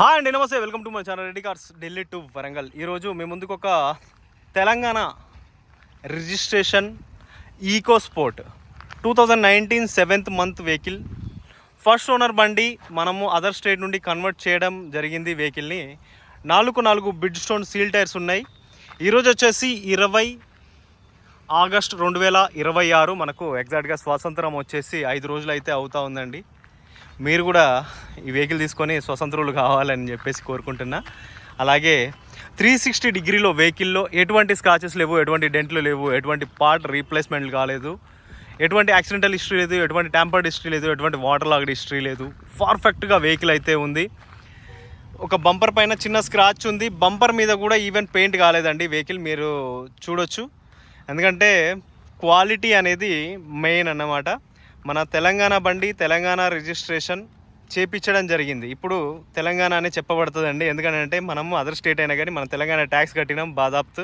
Hi అండి, నమస్తే. Welcome to my channel Reddy cars Delhi to Warangal. ఈరోజు మీ ముందుకు ఒక Telangana registration EcoSport 2019 7th month vehicle. First owner బండి. మనము అదర్ స్టేట్ నుండి కన్వర్ట్ చేయడం జరిగింది వెహికల్ని. 4 బిడ్ స్టోన్ సీల్ టైర్స్ ఉన్నాయి. ఈరోజు వచ్చేసి 20 ఆగస్ట్ 2026. మనకు ఎగ్జాక్ట్గా స్వాతంత్రం వచ్చేసి 5 రోజులు అయితే అవుతా ఉందండి. మీరు కూడా ఈ వెహికల్ తీసుకొని స్వతంత్రులు కావాలని చెప్పేసి కోరుకుంటున్నా. అలాగే 360 డిగ్రీలో వెహికల్లో ఎటువంటి స్క్రాచెస్ లేవు, ఎటువంటి డెంట్లు లేవు, ఎటువంటి పార్ట్ రీప్లేస్మెంట్లు కాలేదు, ఎటువంటి యాక్సిడెంటల్ హిస్టరీ లేదు, ఎటువంటి ట్యాంపర్డ్ హిస్టరీ లేదు, ఎటువంటి వాటర్ లాగడ్ హిస్టరీ లేదు. పర్ఫెక్ట్గా వెహికల్ అయితే ఉంది. ఒక బంపర్ పైన చిన్న స్క్రాచ్ ఉంది. బంపర్ మీద కూడా ఈవెన్ పెయింట్ కాలేదండి వెహికల్, మీరు చూడొచ్చు. ఎందుకంటే క్వాలిటీ అనేది మెయిన్ అన్నమాట. మన తెలంగాణ బండి, తెలంగాణ రిజిస్ట్రేషన్ చేపించడం జరిగింది. ఇప్పుడు తెలంగాణ అనే చెప్పబడుతుందండి. ఎందుకంటే మనము అదర్ స్టేట్ అయినా కానీ మన తెలంగాణ ట్యాక్స్ కట్టినాం. బాదాప్తు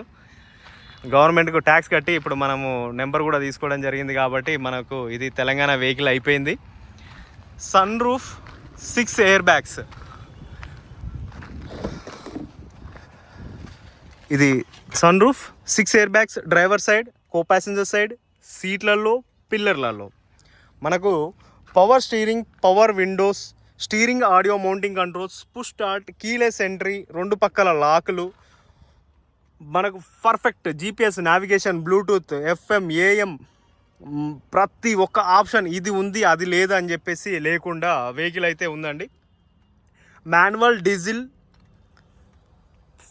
గవర్నమెంట్కు ట్యాక్స్ కట్టి ఇప్పుడు మనము నెంబర్ కూడా తీసుకోవడం జరిగింది. కాబట్టి మనకు ఇది తెలంగాణ వెహికల్ అయిపోయింది. Sun roof, 6 air bags. ఇది sun roof, 6 air bags, driver side, co passenger side, సీట్లలో, పిల్లర్లలో. మనకు power steering, power windows, steering audio mounting controls, push start, keyless entry, 2 పక్కల లాకులు, మనకు perfect GPS navigation, Bluetooth, FM, AM, ప్రతి ఒక్క option ఇది ఉంది అది లేదు అని చెప్పేసి లేకుండా వెహికల్ అయితే ఉందండి. Manual, diesel,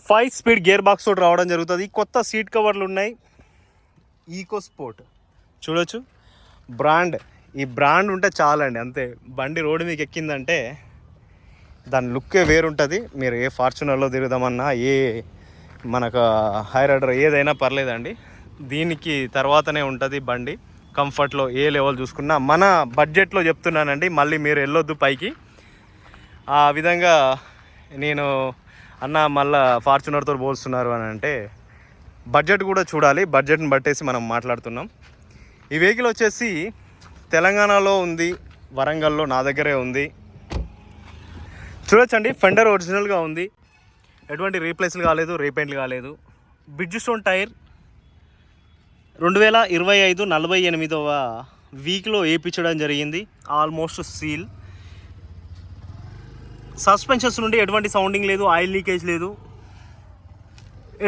5 speed gear box తోటి రావడం జరుగుతుంది. కొత్త సీట్ కవర్లు ఉన్నాయి. ఈకో స్పోర్ట్ చూడొచ్చు. బ్రాండ్, ఈ బ్రాండ్ ఉంటే చాలండి, అంతే. బండి రోడ్డు మీకు ఎక్కిందంటే దాని లుక్కే వేరుంటుంది. మీరు ఏ ఫార్చునర్లో తిరుగుదామన్నా, ఏ మనకు హై రైడర్ ఏదైనా పర్లేదండి, దీనికి తర్వాతనే ఉంటుంది బండి. కంఫర్ట్లో ఏ లెవెల్ చూసుకున్నా మన బడ్జెట్లో చెప్తున్నానండి. మళ్ళీ మీరు వెళ్ళొద్దు పైకి. ఆ విధంగా నేను అన్న మళ్ళీ ఫార్చునర్తో పోల్స్తున్నారు అని అంటే బడ్జెట్ కూడా చూడాలి. బడ్జెట్ని బట్టేసి మనం మాట్లాడుతున్నాం. ఈ వెహికల్ వచ్చేసి తెలంగాణలో ఉంది, వరంగల్లో నా దగ్గరే ఉంది. చూడొచ్చండి, ఫెండర్ ఒరిజినల్గా ఉంది, ఎటువంటి రీప్లేస్లు కాలేదు, రీపెయింట్లు కాలేదు. బ్రిడ్జ్ స్టోన్ టైర్ 2025 48వ వీక్లో వేయించడం జరిగింది. Almost seal. సస్పెన్షన్స్ నుండి ఎటువంటి సౌండింగ్ లేదు, ఆయిల్ లీకేజ్ లేదు,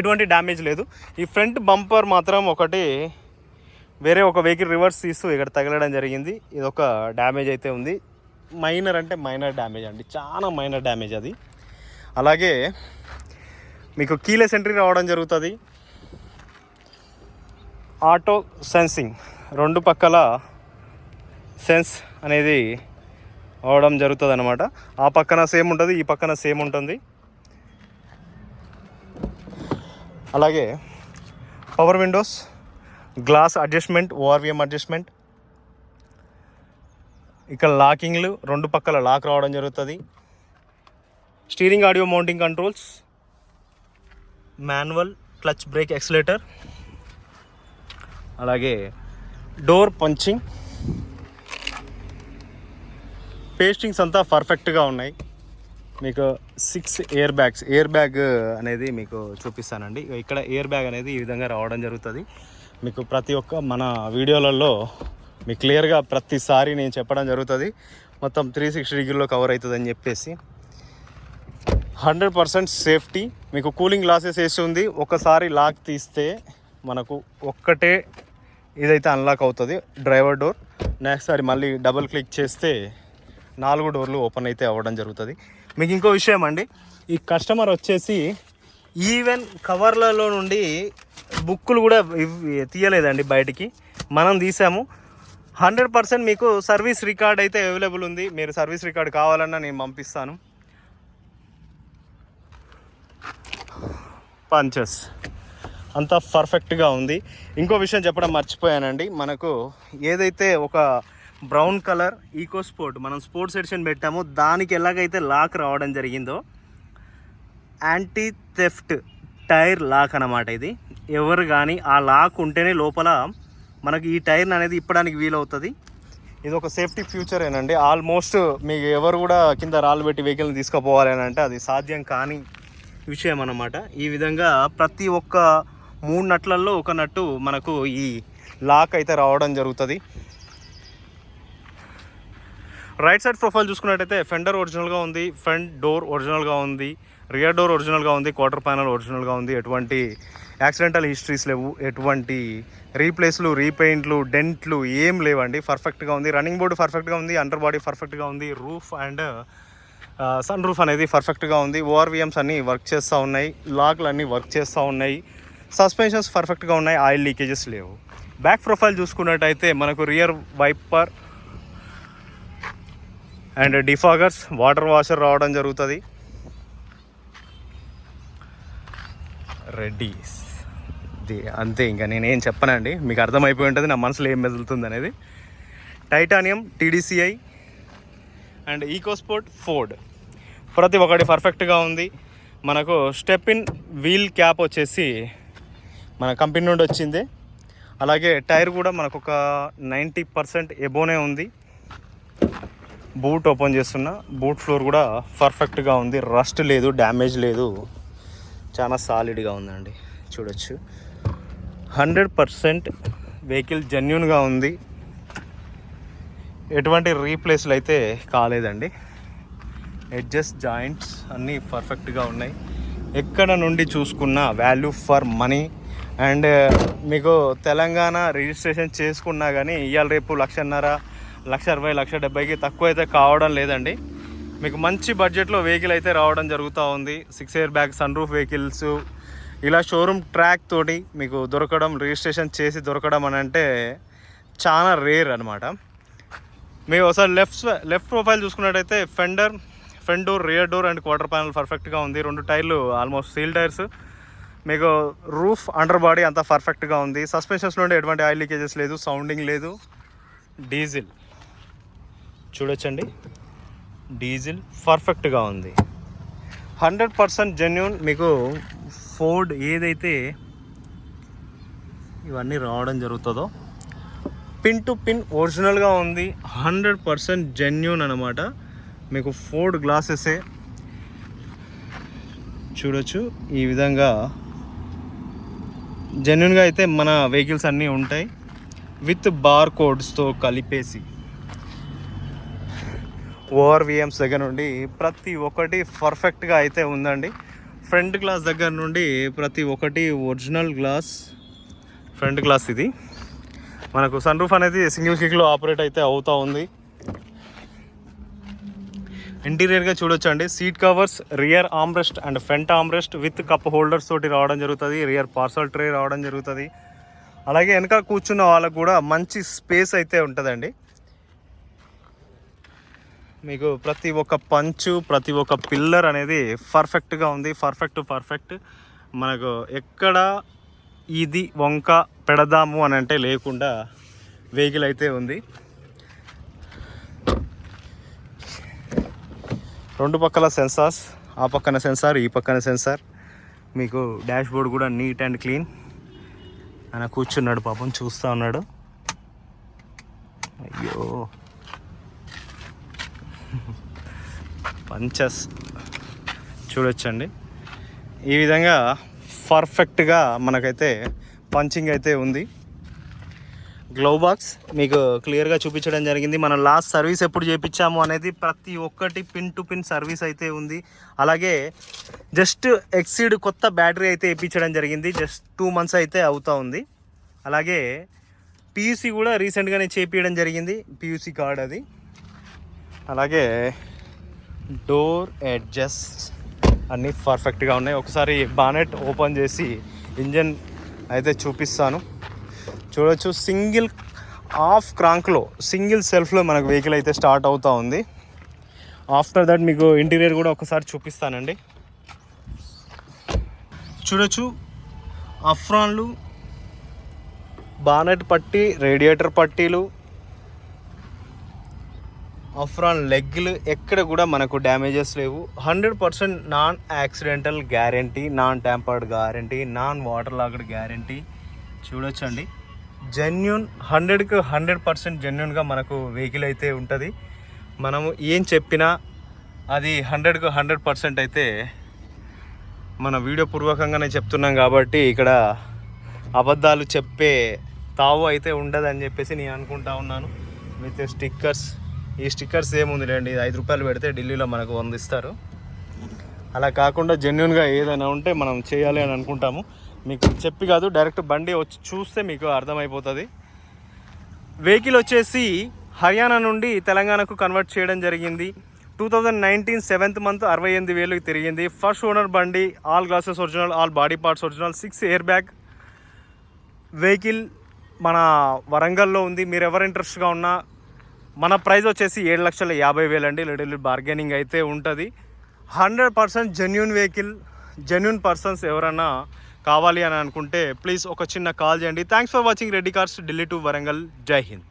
ఎటువంటి డ్యామేజ్ లేదు. ఈ ఫ్రంట్ బంపర్ మాత్రం ఒకటి వేరే ఒక వెహికల్ రివర్స్ తీస్తూ ఇక్కడ తగలడం జరిగింది. ఇది ఒక డ్యామేజ్ అయితే ఉంది. మైనర్ అంటే మైనర్ డ్యామేజ్ అండి, చాలా మైనర్ డ్యామేజ్ అది. అలాగే మీకు కీలెస్ ఎంట్రీ రావడం జరుగుతుంది. ఆటో సెన్సింగ్, 2 పక్కల సెన్స్ అనేది అవడం జరుగుతుంది అనమాట. ఆ పక్కన సేమ్ ఉంటుంది, ఈ పక్కన సేమ్ ఉంటుంది. అలాగే power Windows, glass adjustment, ORVM adjustment, ఇక్కడ లాకింగ్లు, 2 పక్కల లాక్ రావడం జరుగుతుంది. Steering audio mounting controls, manual, clutch, break, accelerator. అలాగే డోర్ పంచింగ్, పేస్టింగ్స్ అంతా పర్ఫెక్ట్గా ఉన్నాయి. మీకు 6 ఎయిర్ బ్యాగ్స్. ఎయిర్ బ్యాగ్ అనేది మీకు చూపిస్తానండి. ఇక్కడ ఎయిర్ బ్యాగ్ అనేది ఈ విధంగా రావడం జరుగుతుంది. మీకు ప్రతి ఒక్క మన వీడియోలలో మీకు క్లియర్గా ప్రతిసారి నేను చెప్పడం జరుగుతుంది. మొత్తం 360 డిగ్రీలో కవర్ అవుతుంది అని చెప్పేసి 100% సేఫ్టీ. మీకు కూలింగ్ గ్లాసెస్ వేసి ఉంది. ఒకసారి లాక్ తీస్తే మనకు ఒక్కటే ఇదైతే అన్లాక్ అవుతుంది, డ్రైవర్ డోర్. నెక్స్ట్ సారి మళ్ళీ డబుల్ క్లిక్ చేస్తే 4 డోర్లు ఓపెన్ అయితే అవ్వడం జరుగుతుంది. మీకు ఇంకో విషయం అండి, ఈ కస్టమర్ వచ్చేసి ఈవెన్ కవర్లలో నుండి బుక్కులు కూడా తీయలేదండి బయటికి, మనం తీసాము. 100% మీకు సర్వీస్ రికార్డ్ అయితే అవైలబుల్ ఉంది. మీరు సర్వీస్ రికార్డ్ కావాలన్నా నేను పంపిస్తాను. పంచెస్ అంతా పర్ఫెక్ట్గా ఉంది. ఇంకో విషయం చెప్పడం మర్చిపోయానండి, మనకు ఏదైతే ఒక బ్రౌన్ కలర్ ఈకో స్పోర్ట్ మనం స్పోర్ట్స్ ఎడిషన్ పెట్టామో దానికి ఎలాగైతే లాక్ రావడం జరిగిందో, యాంటీ థెఫ్ట్ టైర్ లాక్ అన్నమాట ఇది. ఎవరు కానీ ఆ లాక్ ఉంటేనే లోపల మనకి ఈ టైర్ అనేది ఇప్పడానికి వీలవుతుంది. ఇది ఒక సేఫ్టీ ఫ్యూచర్ ఏనండి. ఆల్మోస్ట్ మీకు ఎవరు కూడా కింద రాళ్ళు పెట్టి వెహికల్ని తీసుకుపోవాలి అని అంటే అది సాధ్యం కాని విషయం అన్నమాట. ఈ విధంగా ప్రతి ఒక్క 3 నట్లలో ఒక నట్టు మనకు ఈ లాక్ అయితే రావడం జరుగుతుంది. రైట్ సైడ్ ప్రొఫైల్ చూసుకున్నట్టయితే ఫెండర్ ఒరిజినల్గా ఉంది, ఫ్రంట్ డోర్ ఒరిజినల్గా ఉంది, రియర్ డోర్ ఒరిజినల్గా ఉంది, క్వార్టర్ ప్యానల్ ఒరిజినల్గా ఉంది. ఎటువంటి యాక్సిడెంటల్ హిస్టరీస్ లేవు, ఎటువంటి రీప్లేస్లు, రీపెయింట్లు, డెంట్లు ఏం లేవండి. పర్ఫెక్ట్గా ఉంది. రన్నింగ్ బోర్డు పర్ఫెక్ట్గా ఉంది, అండర్ బాడీ పర్ఫెక్ట్గా ఉంది, రూఫ్ అండ్ సన్ రూఫ్ అనేది పర్ఫెక్ట్గా ఉంది. ఓఆర్విఎమ్స్ అన్నీ వర్క్ చేస్తూ ఉన్నాయి, లాక్లు అన్నీ వర్క్ చేస్తూ ఉన్నాయి, సస్పెన్షన్స్ పర్ఫెక్ట్గా ఉన్నాయి, ఆయిల్ లీకేజెస్ లేవు. బ్యాక్ ప్రొఫైల్ చూసుకున్నట్టయితే మనకు rear wiper and defoggers, water washer రావడం జరుగుతుంది. రెడీ అంతే, ఇంకా నేనేం చెప్పనండి, మీకు అర్థమైపోయి ఉంటుంది నా మనసులో ఏం మెదులుతుంది అనేది. Titanium, TDCI and EcoSport, Ford ప్రతి ఒక్కటి పర్ఫెక్ట్గా ఉంది. మనకు స్టెప్ ఇన్ వీల్ క్యాప్ వచ్చేసి మన కంపెనీ నుండి వచ్చింది. అలాగే టైర్ కూడా మనకు ఒక 90% ఎబోనే ఉంది. బూట్ ఓపెన్ చేస్తున్నా, బూట్ ఫ్లోర్ కూడా పర్ఫెక్ట్గా ఉంది, రస్ట్ లేదు, డ్యామేజ్ లేదు, చాలా సాలిడ్గా ఉందండి. చూడొచ్చు 100% వెహికల్ జెన్యూన్గా ఉంది, ఎటువంటి రీప్లేస్లు అయితే కాలేదండి. ఎడ్జెస్, జాయింట్స్ అన్నీ పర్ఫెక్ట్గా ఉన్నాయి. ఎక్కడ నుండి చూసుకున్న వాల్యూ ఫర్ మనీ. అండ్ మీకు తెలంగాణ రిజిస్ట్రేషన్ చేసుకున్నా కానీ ఇవాళ రేపు 1,50,000, 1,60,000, 1,70,000కి తక్కువ అయితే కావడం లేదండి. మీకు మంచి బడ్జెట్లో వెహికల్ అయితే రావడం జరుగుతూ ఉంది. 6 air bag, sun roof vehicles ఇలా షోరూమ్ ట్రాక్ తోటి మీకు దొరకడం, రిజిస్ట్రేషన్ చేసి దొరకడం అని అంటే చాలా రేర్ అనమాట. మీరు ఒకసారి లెఫ్ట్ ప్రొఫైల్ చూసుకున్నట్టయితే front door, rear door and quarter panel పర్ఫెక్ట్గా ఉంది. 2 టైర్లు ఆల్మోస్ట్ సీల్ టైర్స్. మీకు రూఫ్, అండర్ బాడీ అంతా పర్ఫెక్ట్గా ఉంది. సస్పెన్షన్స్ నుండి ఎటువంటి ఆయిల్ లీకేజెస్ లేదు, సౌండింగ్ లేదు. డీజిల్ చూడొచ్చండి, డీజిల్ పర్ఫెక్ట్గా ఉంది. 100% జెన్యూన్. మీకు ఫోర్డ్ ఏదైతే ఇవన్నీ రావడం జరుగుతుందో పిన్ టు పిన్ ఒరిజినల్గా ఉంది. 100% జెన్యూన్ అనమాట. మీకు ఫోర్డ్ గ్లాసెసే చూడొచ్చు. ఈ విధంగా జెన్యూన్గా అయితే మన వెహికల్స్ అన్నీ ఉంటాయి, విత్ బార్ కోడ్స్తో కలిపేసి. ఓఆర్విఎమ్స్ దగ్గర నుండి ప్రతి ఒక్కటి పర్ఫెక్ట్గా అయితే ఉందండి. ఫ్రంట్ గ్లాస్ దగ్గర నుండి ప్రతి ఒక్కటి ఒరిజినల్ గ్లాస్. ఫ్రంట్ గ్లాస్ ఇది. మనకు సన్ రూఫ్ అనేది సింగిల్ కిక్లో ఆపరేట్ అయితే అవుతూ ఉంది. ఇంటీరియర్గా చూడొచ్చండి, seat covers, rear armrest and front armrest with cup holders తోటి రావడం జరుగుతుంది. రియర్ పార్సల్ ట్రే రావడం జరుగుతుంది. అలాగే వెనక కూర్చున్న వాళ్ళకు కూడా మంచి స్పేస్ అయితే ఉంటుందండి. మీకు ప్రతి ఒక్క పంచు, ప్రతి ఒక్క పిల్లర్ అనేది పర్ఫెక్ట్గా ఉంది. పర్ఫెక్ట్ మనకు ఎక్కడ ఇది వంక పెడదాము అని అంటే లేకుండా వెహికల్ అయితే ఉంది. 2 పక్కల సెన్సార్స్, ఆ పక్కన సెన్సార్, ఈ పక్కన సెన్సార్. మీకు డాష్ బోర్డ్ కూడా నీట్ అండ్ క్లీన్. ఆయన కూర్చున్నాడు పాపం, చూస్తూ ఉన్నాడు. అయ్యో పంచస్ చూడొచ్చండి. ఈ విధంగా పర్ఫెక్ట్గా మనకైతే పంచింగ్ అయితే ఉంది. గ్లౌ బాక్స్ మీకు క్లియర్గా చూపించడం జరిగింది. మనం లాస్ట్ సర్వీస్ ఎప్పుడు చేయించాము అనేది ప్రతి ఒక్కటి పిన్ టు పిన్ సర్వీస్ అయితే ఉంది. అలాగే జస్ట్ ఎక్సీడ్ కొత్త బ్యాటరీ అయితే వేయించడం జరిగింది. జస్ట్ 2 months అయితే అవుతూ ఉంది. అలాగే పియూసీ కూడా రీసెంట్గానే చేపించడం జరిగింది, పియూసీ కార్డ్ అది. అలాగే డోర్ ఎడ్జెస్ అన్నీ పర్ఫెక్ట్గా ఉన్నాయి. ఒకసారి బానెట్ ఓపెన్ చేసి ఇంజన్ అయితే చూపిస్తాను. చూడొచ్చు, సింగిల్ ఆఫ్ క్రాంక్లో, సింగిల్ సెల్ఫ్లో మనకు వెహికల్ అయితే స్టార్ట్ అవుతూ ఉంది. ఆఫ్టర్ దట్ మీకు ఇంటీరియర్ కూడా ఒకసారి చూపిస్తానండి. చూడొచ్చు, అఫ్రాన్లు, బానెట్ పట్టీ, రేడియేటర్ పట్టీలు, అఫ్రాన్ లెగ్లు ఎక్కడ కూడా మనకు డ్యామేజెస్ లేవు. 100% non accidental guarantee, non tampered guarantee, non water locked guarantee. చూడొచ్చండి, జెన్యున్ 100కి 100% జెన్యున్గా మనకు వెహికల్ అయితే ఉంటుంది. మనము ఏం చెప్పినా అది 100కి 100% అయితే మన వీడియో పూర్వకంగానే చెప్తున్నాం కాబట్టి ఇక్కడ అబద్ధాలు చెప్పే తావు అయితే ఉండదని చెప్పేసి నేను అనుకుంటా ఉన్నాను. విత్ స్టిక్కర్స్, ఈ స్టిక్కర్స్ ఏముంది లేండి, 5 రూపాయలు పెడితే ఢిల్లీలో మనకు 100 ఇస్తారు. అలా కాకుండా జెన్యున్గా ఏదైనా ఉంటే మనం చేయాలి అని అనుకుంటాము. మీకు చెప్పి కాదు, డైరెక్ట్ బండి వచ్చి చూస్తే మీకు అర్థమైపోతుంది. వెహికల్ వచ్చేసి హర్యానా నుండి తెలంగాణకు కన్వర్ట్ చేయడం జరిగింది. 2019 7th month 68,000 తిరిగింది. ఫస్ట్ ఓనర్ బండి, all glasses original, all body parts original, 6 air bag vehicle మన వరంగల్లో ఉంది. మీరు ఎవరు ఇంట్రెస్ట్గా ఉన్నా, మన ప్రైస్ వచ్చేసి 7,50,000 అండి. లిటిల్ బార్గెనింగ్ అయితే ఉంటుంది. 100% జెన్యున్ వెహికల్. జెన్యున్ పర్సన్స్ ఎవరన్నా కావాలి అని అనుకుంటే ప్లీజ్ ఒక చిన్న కాల్ చేయండి. Thanks for watching Reddy cars Delhi to Warangal. జై హింద్.